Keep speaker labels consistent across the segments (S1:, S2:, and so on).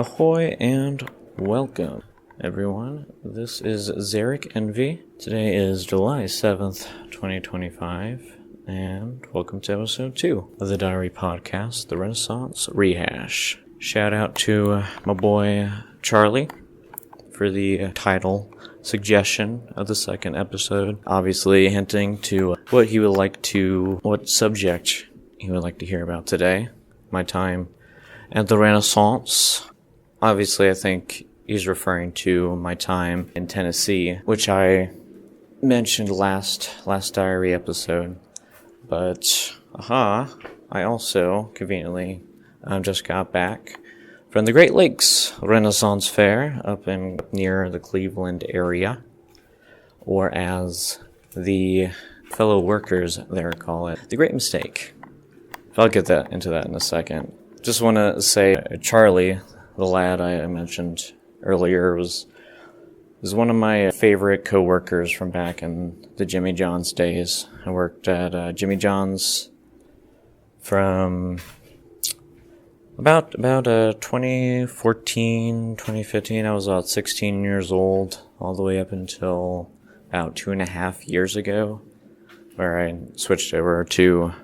S1: Ahoy and welcome, everyone. This is Zarik Envy. Today is July 7th, 2025, and welcome to episode 2 of the Diary Podcast, The Renaissance Rehash. Shout out to my boy Charlie for the title suggestion of the second episode, obviously hinting to what subject he would like to hear about today. My time at the Renaissance. Obviously, I think he's referring to my time in Tennessee, which I mentioned last diary episode. But, I also, conveniently, just got back from the Great Lakes Ren Faire up near the Cleveland area, or as the fellow workers there call it, the Great Mistake. I'll get into that in a second. Just want to say, Charlie, the lad I mentioned earlier, was one of my favorite co-workers from back in the Jimmy John's days. I worked at Jimmy John's from about 2014, 2015. I was about 16 years old, all the way up until about 2.5 years ago, where I switched over to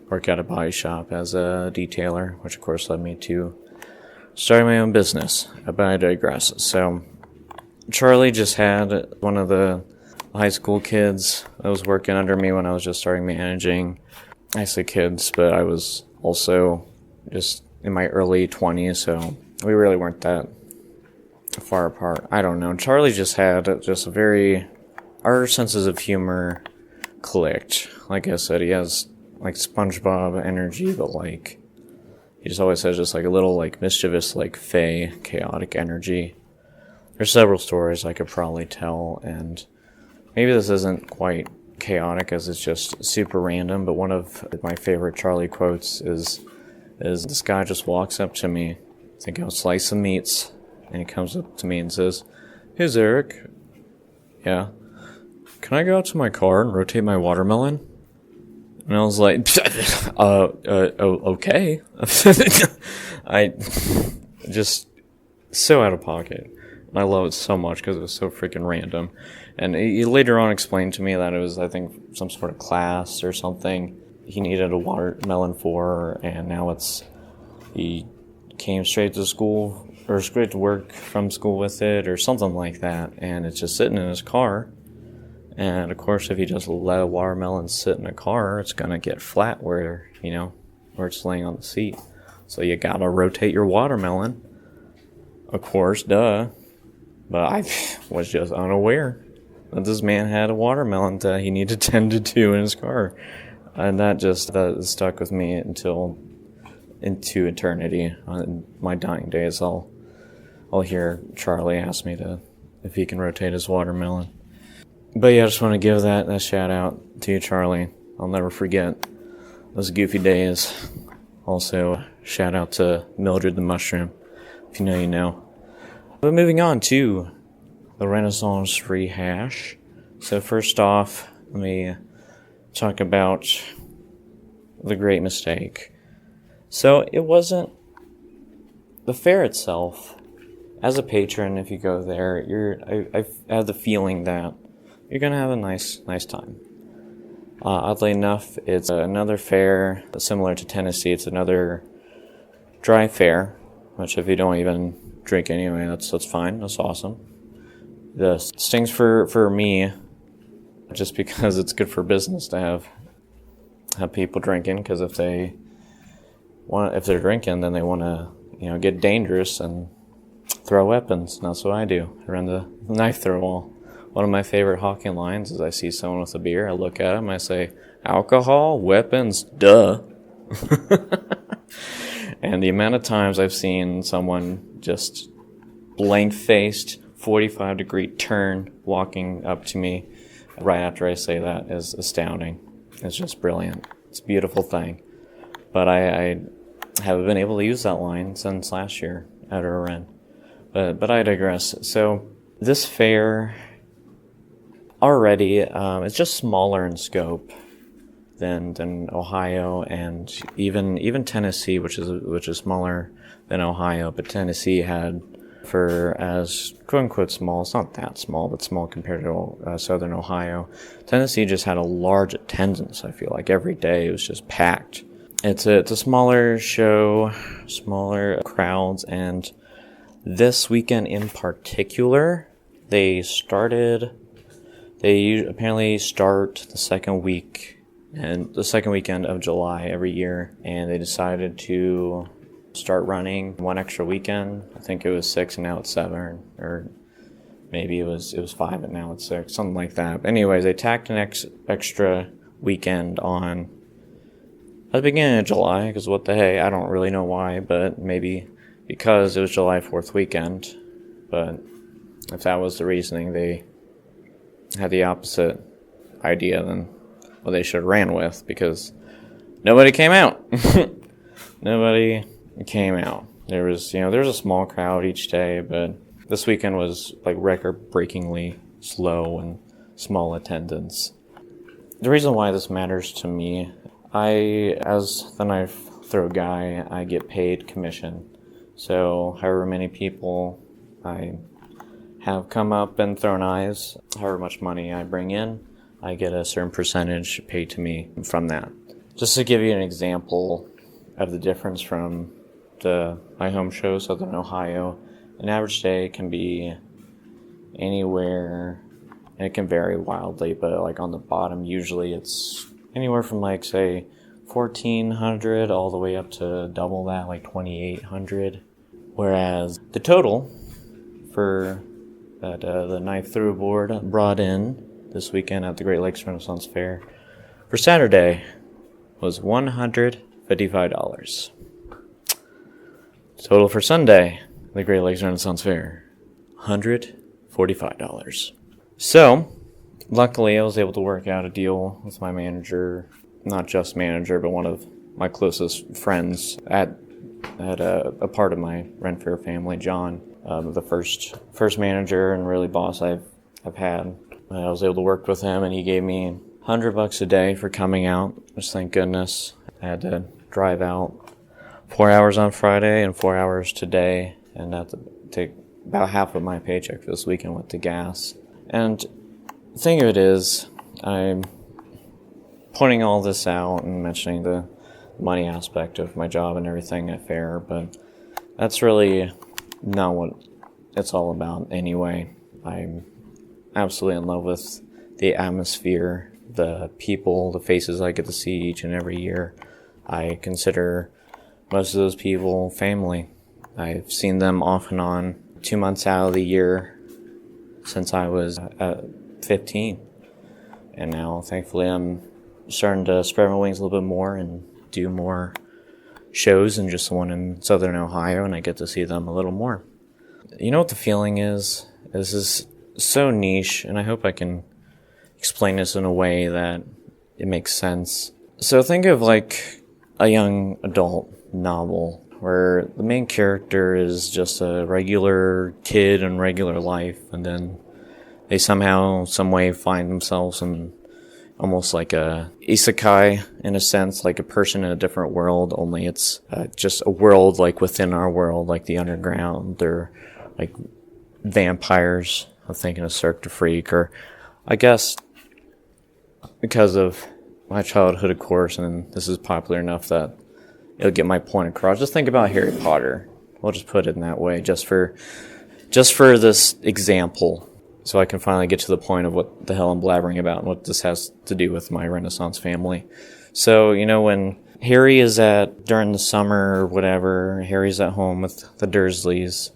S1: work at a body shop as a detailer, which of course led me to starting my own business, but I digress. So, Charlie just had one of the high school kids that was working under me when I was just starting managing. I say kids, but I was also just in my early 20s, so we really weren't that far apart. I don't know. Charlie just had our senses of humor clicked. Like I said, he has like SpongeBob energy, but like, he just always has just like a little like mischievous, like fey, chaotic energy. There's several stories I could probably tell, and maybe this isn't quite chaotic as it's just super random, but one of my favorite Charlie quotes is this guy just walks up to me, I think I was slicing meats, and he comes up to me and says, "Hey Zarik, yeah, can I go out to my car and rotate my watermelon?" And I was like, okay. I just so out of pocket. And I love it so much because it was so freaking random. And he later on explained to me that it was, I think, some sort of class or something he needed a watermelon for, and now he came straight to school, or straight to work from school with it, or something like that, and it's just sitting in his car. And of course, if you just let a watermelon sit in a car, it's gonna get flat where it's laying on the seat. So you gotta rotate your watermelon. Of course, duh. But I was just unaware that this man had a watermelon that he needed tended to in his car. And that stuck with me into eternity. On my dying days, I'll hear Charlie ask me if he can rotate his watermelon. But yeah, I just want to give that shout out to you, Charlie. I'll never forget those goofy days. Also, shout out to Mildred the Mushroom. If you know, you know. But moving on to the Renaissance Rehash. So first off, let me talk about the Great Mistake. So it wasn't the fair itself. As a patron, if you go there, I have the feeling that you're going to have a nice time. Oddly enough, it's another fair similar to Tennessee. It's another dry fair, which if you don't even drink anyway, that's fine. That's awesome. The stings for me, just because it's good for business to have people drinking, because if they're drinking, then they want to get dangerous and throw weapons. And that's what I do. I run the knife throw wall. One of my favorite hawking lines is I see someone with a beer, I look at him, I say, "Alcohol, weapons, duh." And the amount of times I've seen someone just blank-faced, 45-degree turn walking up to me right after I say that is astounding. It's just brilliant. It's a beautiful thing. But I haven't been able to use that line since last year at a Ren. But I digress. So this fair already, it's just smaller in scope than Ohio and even Tennessee, which is smaller than Ohio, but Tennessee had, for as quote-unquote small, it's not that small, but small compared to southern Ohio, Tennessee just had a large attendance, I feel like. Every day it was just packed. It's a smaller show, smaller crowds, and this weekend in particular, they apparently start the second weekend of July every year, and they decided to start running one extra weekend. I think it was 6 and now it's 7, or maybe it was 5 and now it's 6, something like that. But anyways, they tacked an extra weekend on at the beginning of July, because what the hey, I don't really know why, but maybe because it was July 4th weekend. But if that was the reasoning, they had the opposite idea than what they should have ran with, because nobody came out. Nobody came out. There was a small crowd each day, but this weekend was like record-breakingly slow and small attendance. The reason why this matters to me, as the knife throw guy, I get paid commission. So however many people I have come up and thrown eyes, however much money I bring in, I get a certain percentage paid to me from that. Just to give you an example of the difference from my home show, Southern Ohio, an average day can be anywhere, and it can vary wildly, but like on the bottom, usually it's anywhere from like, say, $1,400 all the way up to double that, like $2,800. Whereas the total for that the knife through board brought in this weekend at the Great Lakes Ren Faire for Saturday was $155. Total for Sunday, the Great Lakes Ren Faire, $145. So, luckily I was able to work out a deal with my manager, not just manager, but one of my closest friends at a part of my Ren Faire family, John, the first manager and really boss I've had. I was able to work with him, and he gave me $100 a day for coming out, which thank goodness. I had to drive out 4 hours on Friday and 4 hours today, and that to take about half of my paycheck for this weekend went to gas. And the thing of it is, I'm pointing all this out and mentioning the money aspect of my job and everything at Fair, but that's really not what it's all about anyway. I'm absolutely in love with the atmosphere, the people, the faces I get to see each and every year. I consider most of those people family. I've seen them off and on 2 months out of the year since I was 15. And now, thankfully, I'm starting to spread my wings a little bit more and do more shows than just the one in Southern Ohio, and I get to see them a little more. You know what the feeling is? This is so niche, and I hope I can explain this in a way that it makes sense. So think of like a young adult novel where the main character is just a regular kid in regular life, and then they somehow, some way find themselves in almost like a isekai, in a sense, like a person in a different world, only it's just a world like within our world, like the underground. They're like vampires. I'm thinking of Cirque du Freak, or I guess because of my childhood, of course, and this is popular enough that it'll get my point across. Just think about Harry Potter. We'll just put it in that way, just for this example, so I can finally get to the point of what the hell I'm blabbering about and what this has to do with my Renaissance family. So, when Harry is during the summer or whatever, Harry's at home with the Dursleys,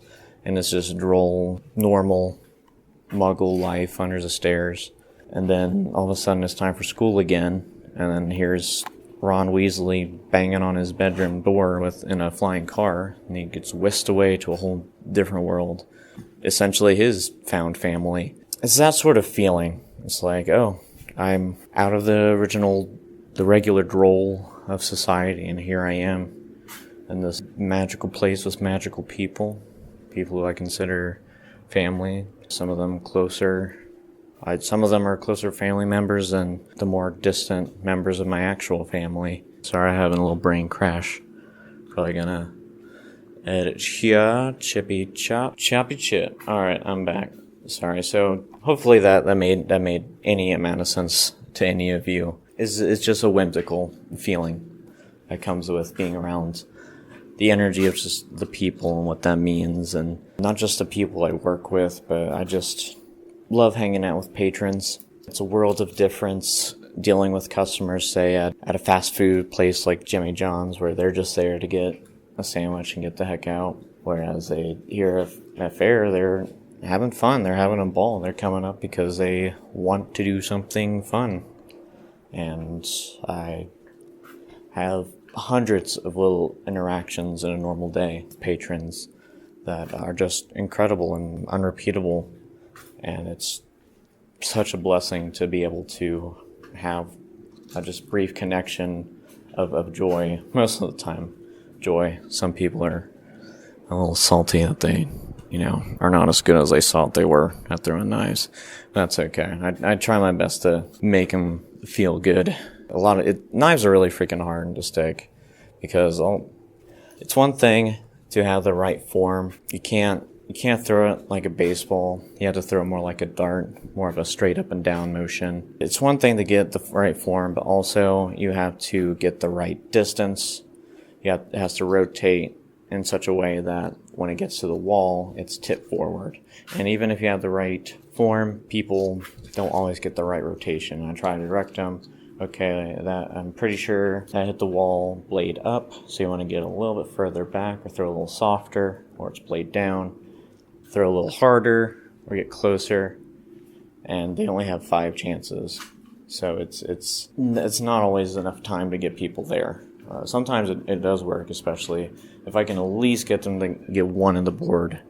S1: and it's just droll, normal muggle life under the stairs. And then all of a sudden it's time for school again, and then here's Ron Weasley banging on his bedroom door in a flying car, and he gets whisked away to a whole different world. Essentially his found family. It's that sort of feeling. It's like, oh, I'm out of the regular droll of society, and here I am in this magical place with magical people who I consider family. Some of them are closer family members than the more distant members of my actual family. Sorry, I'm having a little brain crash. Probably gonna Chippy chop, choppy chip. All right, I'm back. Sorry. So hopefully that made any amount of sense to any of you. It's just a whimsical feeling that comes with being around the energy of just the people and what that means, and not just the people I work with, but I just love hanging out with patrons. It's a world of difference dealing with customers, say at a fast food place like Jimmy John's, where they're just there to get a sandwich and get the heck out. Whereas here at Fair, they're having fun, they're having a ball, they're coming up because they want to do something fun. And I have hundreds of little interactions in a normal day with patrons that are just incredible and unrepeatable. And it's such a blessing to be able to have a just brief connection of joy. Most of the time, joy. Some people are a little salty that they, are not as good as they thought they were at throwing knives. That's okay. I try my best to make them feel good. Knives are really freaking hard to stick because it's one thing to have the right form. You can't throw it like a baseball. You have to throw it more like a dart, more of a straight up and down motion. It's one thing to get the right form, but also you have to get the right distance. It has to rotate in such a way that when it gets to the wall, it's tipped forward. And even if you have the right form, people don't always get the right rotation. I try to direct them. Okay, that I'm pretty sure that hit the wall blade up, so you want to get a little bit further back or throw a little softer, or it's blade down. Throw a little harder or get closer, and they only have 5 chances. So it's not always enough time to get people there. Sometimes it does work, especially if I can at least get them to get one in the board.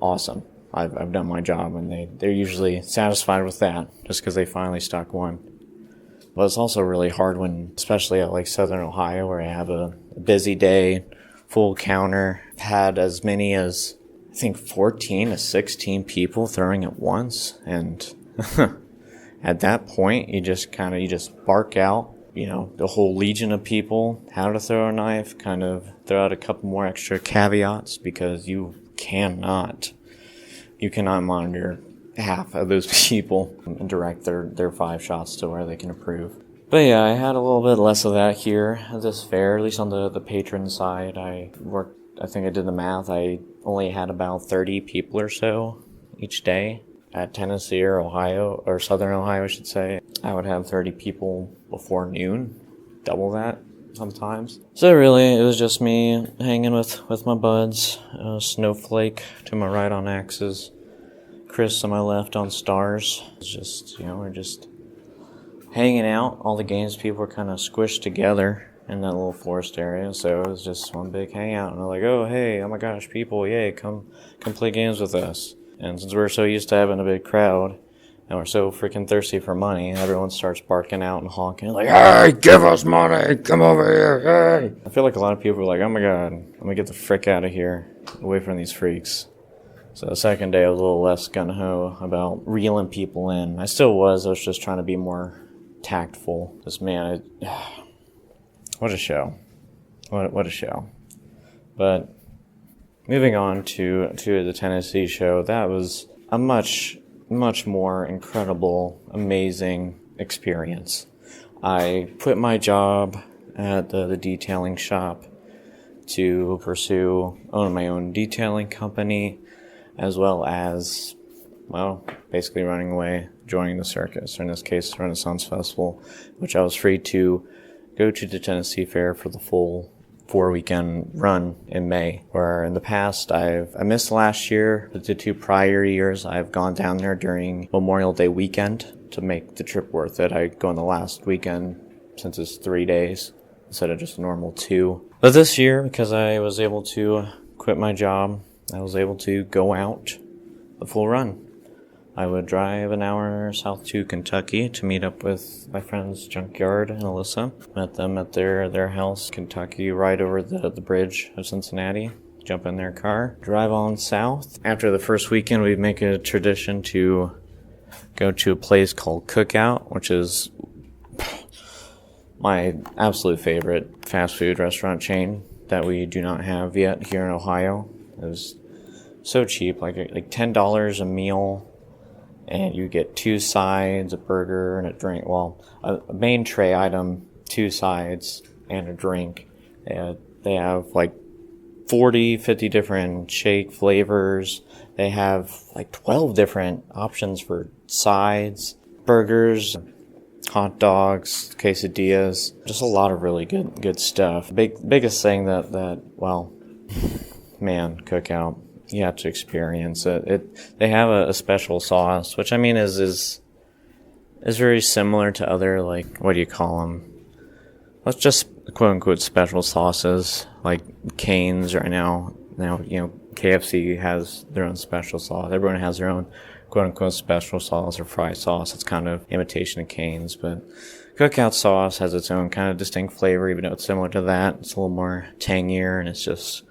S1: Awesome. I've done my job, and they're usually satisfied with that just because they finally stuck one. But it's also really hard when, especially at like Southern Ohio, where I have a busy day, full counter. I've had as many as, I think, 14 to 16 people throwing at once. And at that point, you just bark out, the whole legion of people, how to throw a knife, kind of throw out a couple more extra caveats, because you cannot monitor half of those people and direct their 5 shots to where they can improve. But yeah, I had a little bit less of that here at this fair, at least on the patron side. I think I did the math, I only had about 30 people or so each day. At Tennessee or Ohio, or Southern Ohio I should say, I would have 30 people before noon, double that sometimes. So really, it was just me hanging with my buds, Snowflake to my right on axes, Chris on my left on stars. It's just, we're just hanging out. All the games people were kind of squished together in that little forest area, so it was just one big hangout. And I'm like, oh hey, oh my gosh, people, yay, come play games with us. And since we're so used to having a big crowd, and we're so freaking thirsty for money, everyone starts barking out and honking, like, hey, give us money, come over here, hey. I feel like a lot of people are like, oh my god, I'm gonna get the frick out of here, away from these freaks. So the second day I was a little less gung-ho about reeling people in. I still was, I was just trying to be more tactful. Because man, what a show. What a show. But moving on to the Tennessee show, that was a much more incredible, amazing experience. I quit my job at the detailing shop to pursue owning my own detailing company, as well as, basically running away, joining the circus, or in this case, Renaissance Festival, which I was free to go to the Tennessee Fair for the full 4-weekend run in May, where in the past I missed last year, but the 2 prior years I've gone down there during Memorial Day weekend to make the trip worth it. I go on the last weekend since it's 3 days instead of just a normal 2. But this year, because I was able to quit my job, I was able to go out the full run. I would drive an hour south to Kentucky to meet up with my friends Junkyard and Alyssa. Met them at their house, Kentucky, right over the bridge of Cincinnati. Jump in their car, drive on south. After the first weekend, we'd make a tradition to go to a place called Cookout, which is my absolute favorite fast food restaurant chain that we do not have yet here in Ohio. It was so cheap, like $10 a meal, and you get 2 sides, a burger, and a drink. Well, a main tray item, 2 sides, and a drink. They have like 40, 50 different shake flavors. They have like 12 different options for sides, burgers, hot dogs, quesadillas, just a lot of really good stuff. Biggest thing that well, man, cookout, you have to experience it. They have a special sauce, which I mean is very similar to other, like, what do you call them? Let's just quote unquote special sauces like Cane's right now. Now, you know, KFC has their own special sauce. Everyone has their own quote unquote special sauce or fry sauce. It's kind of imitation of Cane's, but cookout sauce has its own kind of distinct flavor, even though it's similar to that. It's a little more tangier, and it's just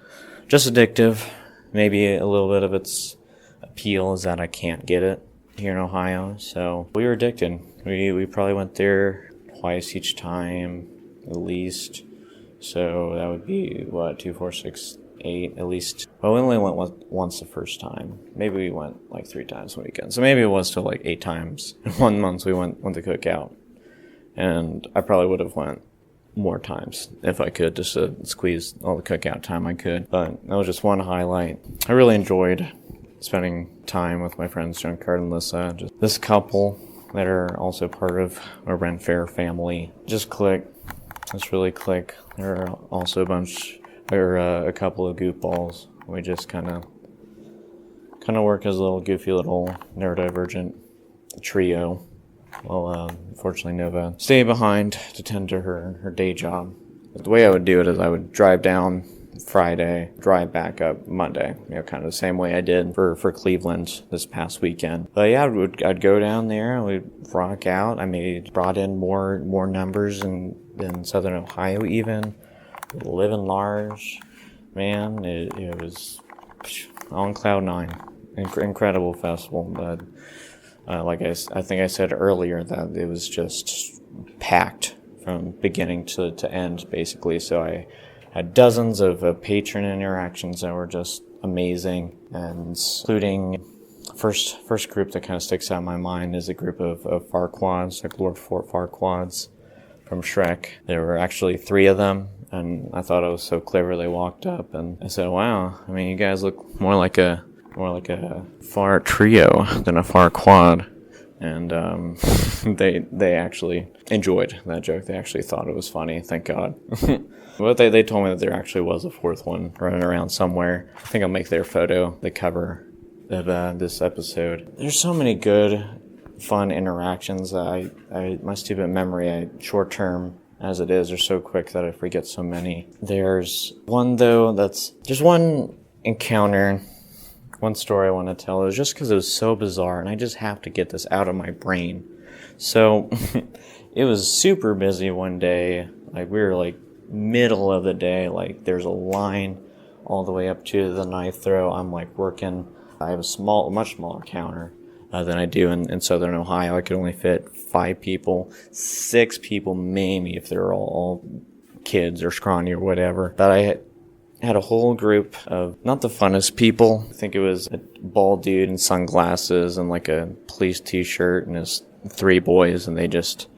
S1: addictive. Maybe a little bit of its appeal is that I can't get it here in Ohio. So we were addicted. We probably went there twice each time, at least. So that would be, what, 2, 4, 6, 8, at least. Well, we only went once the first time. Maybe we went like 3 times a weekend. So maybe it was still like 8 times. In 1 month we went to cookout. And I probably would have went more times if I could, just to squeeze all the cookout time I could. But that was just one highlight. I really enjoyed spending time with my friends Junkyard and Lissa. Just this couple that are also part of a Ren Faire family just click. Just really click. There are also a couple of goofballs. We just kind of work as a little goofy little neurodivergent trio. Well, unfortunately, Nova stayed behind to tend to her day job. But the way I would do it is I would drive down Friday, drive back up Monday. You know, kind of the same way I did for Cleveland this past weekend. But yeah, I'd go down there, we'd rock out. I brought in more numbers than Southern Ohio even. Living large, man, it was on cloud 9. Incredible festival, but like I think I said earlier, that it was just packed from beginning to end, basically. So I had dozens of patron interactions that were just amazing, and including first group that kind of sticks out in my mind is a group of Farquads, like Lord Farquads from Shrek. There were actually 3 of them. And I thought it was so clever. They walked up and I said, "Wow, I mean, you guys look more like a far trio than a far quad." And they actually enjoyed that joke. They actually thought it was funny. Thank God. But they told me that there actually was a 4th one running around somewhere. I think I'll make their photo the cover of this episode. There's so many good, fun interactions. My stupid memory, short term as it is, are so quick that I forget so many. There's one, though, there's one encounter, one story I want to tell. It was just because it was so bizarre, and I just have to get this out of my brain. So, it was super busy one day. Like, we were, like, middle of the day. Like, there's a line all the way up to the knife throw. I'm, like, working. I have a much smaller counter than I do in Southern Ohio. I could only fit 5 people, 6 people maybe if they're all kids or scrawny or whatever. But I had a whole group of not the funnest people. I think it was a bald dude in sunglasses and like a police t-shirt and his 3 boys, and they just,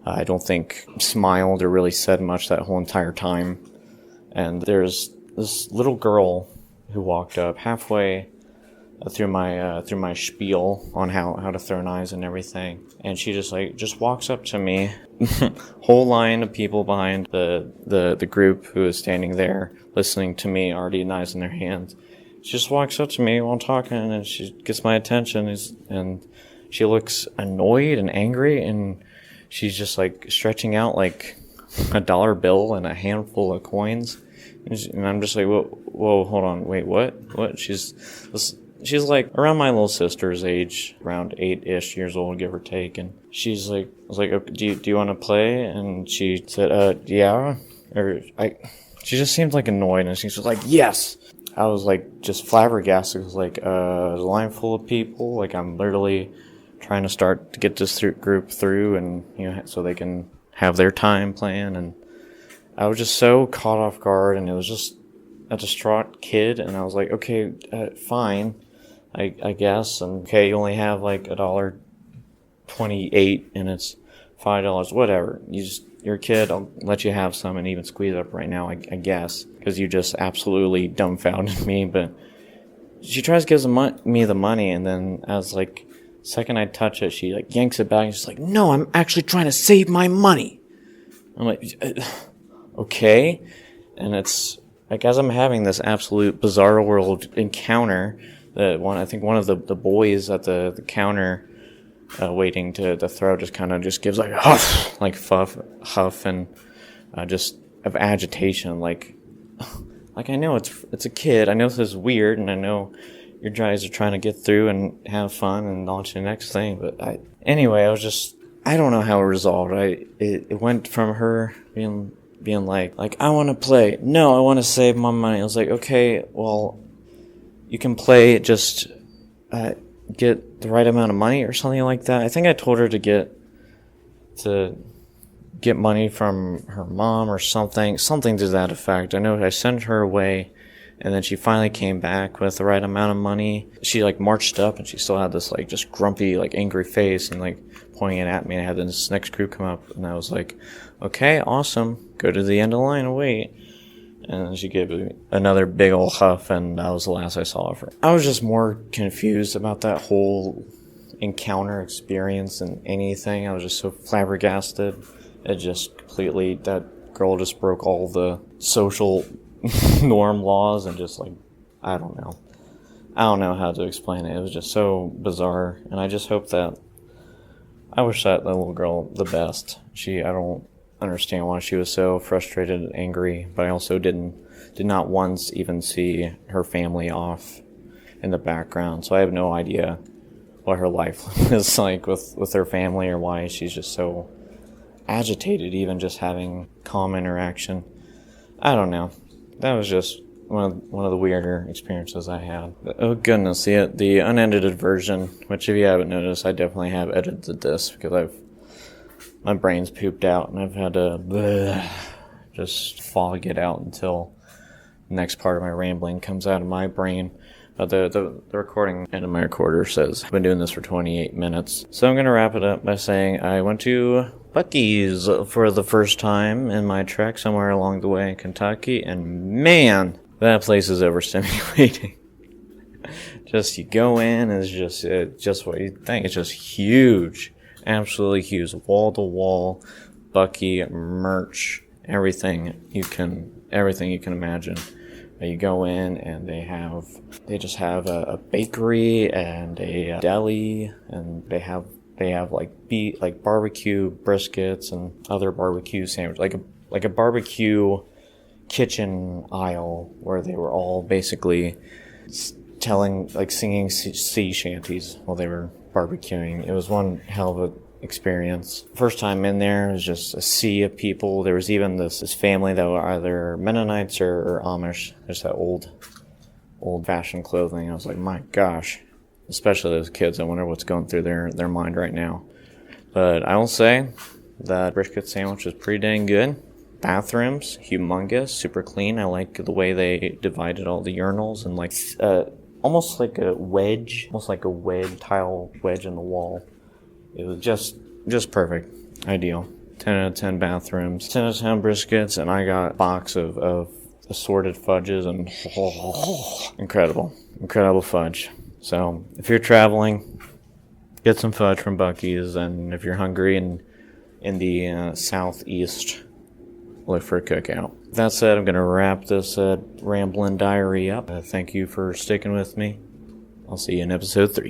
S1: I don't think, smiled or really said much that whole entire time. And there's this little girl who walked up halfway through my spiel on how to throw knives and everything, and she just walks up to me, whole line of people behind the group who is standing there listening to me, already knives in their hands. She just walks up to me while talking, and she gets my attention, and she looks annoyed and angry, and she's just like stretching out like a dollar bill and a handful of coins, and I'm just like, whoa, hold on, wait, what? She's like around my little sister's age, around 8-ish years old, give or take. And she's like, I was like, do you want to play? And she said, yeah. She just seemed like annoyed, and she was like, yes. I was like, just flabbergasted. I was like, a line full of people. Like, I'm literally trying to start to get this group through, and, you know, so they can have their time playing. And I was just so caught off guard, and it was just a distraught kid, and I was like, okay, fine, I guess, and okay, you only have like $1.28, and it's $5, whatever. You're a kid, I'll let you have some and even squeeze it up right now, I guess, because you just absolutely dumbfounded me. But she tries to give me the money, and then as like second I touch it, she like yanks it back and she's like, no, I'm actually trying to save my money. I'm like, okay. And it's like, as I'm having this absolute bizarre world encounter, I think one of the boys at the counter waiting to throw just kind of just gives like a huff, like huff, and just of agitation, like I know it's a kid, I know this is weird, and I know your guys are trying to get through and have fun and on to the next thing, but I don't know how it resolved. It went from her being like I want to play, no, I want to save my money. I was like, okay, well, you can play, just get the right amount of money or something like that. I think I told her to get money from her mom or something to that effect. I know I sent her away, and then she finally came back with the right amount of money. She like marched up, and she still had this like just grumpy, like angry face, and like pointing it at me. And I had this next group come up, and I was like, okay, awesome, go to the end of the line and wait. And then she gave me another big old huff, and that was the last I saw of her. I was just more confused about that whole encounter experience than anything. I was just so flabbergasted. It just completely, that girl just broke all the social norm laws, and just like, I don't know how to explain it. It was just so bizarre, and I just hope that, I wish that little girl the best. I don't understand why she was so frustrated and angry, but I also did not once even see her family off in the background, so I have no idea what her life is like with her family, or why she's just so agitated, even just having calm interaction. I don't know. That was just one of the weirder experiences I had. But, oh goodness, the unedited version, which if you haven't noticed, I definitely have edited this because my brain's pooped out, and I've had to just fog it out until the next part of my rambling comes out of my brain. But the recording end of my recorder says I've been doing this for 28 minutes. So I'm going to wrap it up by saying I went to Buc-ees for the first time in my trek somewhere along the way in Kentucky, and man, that place is overstimulating. Just, you go in, and it's just what you think. It's just huge. Absolutely huge. Wall to wall, Buc-ee merch, everything you can imagine. You go in, and they just have a bakery and a deli, and they have like barbecue briskets and other barbecue sandwiches, like a barbecue kitchen aisle where they were all basically singing sea shanties while they were barbecuing. It was one hell of an experience. First time in there, it was just a sea of people. There was even this family that were either Mennonites or Amish. There's that old fashioned clothing. I was like, my gosh, especially those kids. I wonder what's going through their mind right now. But I will say that brisket sandwich was pretty dang good. Bathrooms, humongous, super clean. I like the way they divided all the urinals, and like almost like a tile wedge in the wall. It was just perfect. Ideal. 10 out of 10 bathrooms, 10 out of 10 briskets, and I got a box of assorted fudges, and incredible fudge. So if you're traveling, get some fudge from Buc-ees, and if you're hungry and in the southeast, look for a cookout. That said, I'm going to wrap this rambling diary up. Thank you for sticking with me. I'll see you in episode 3.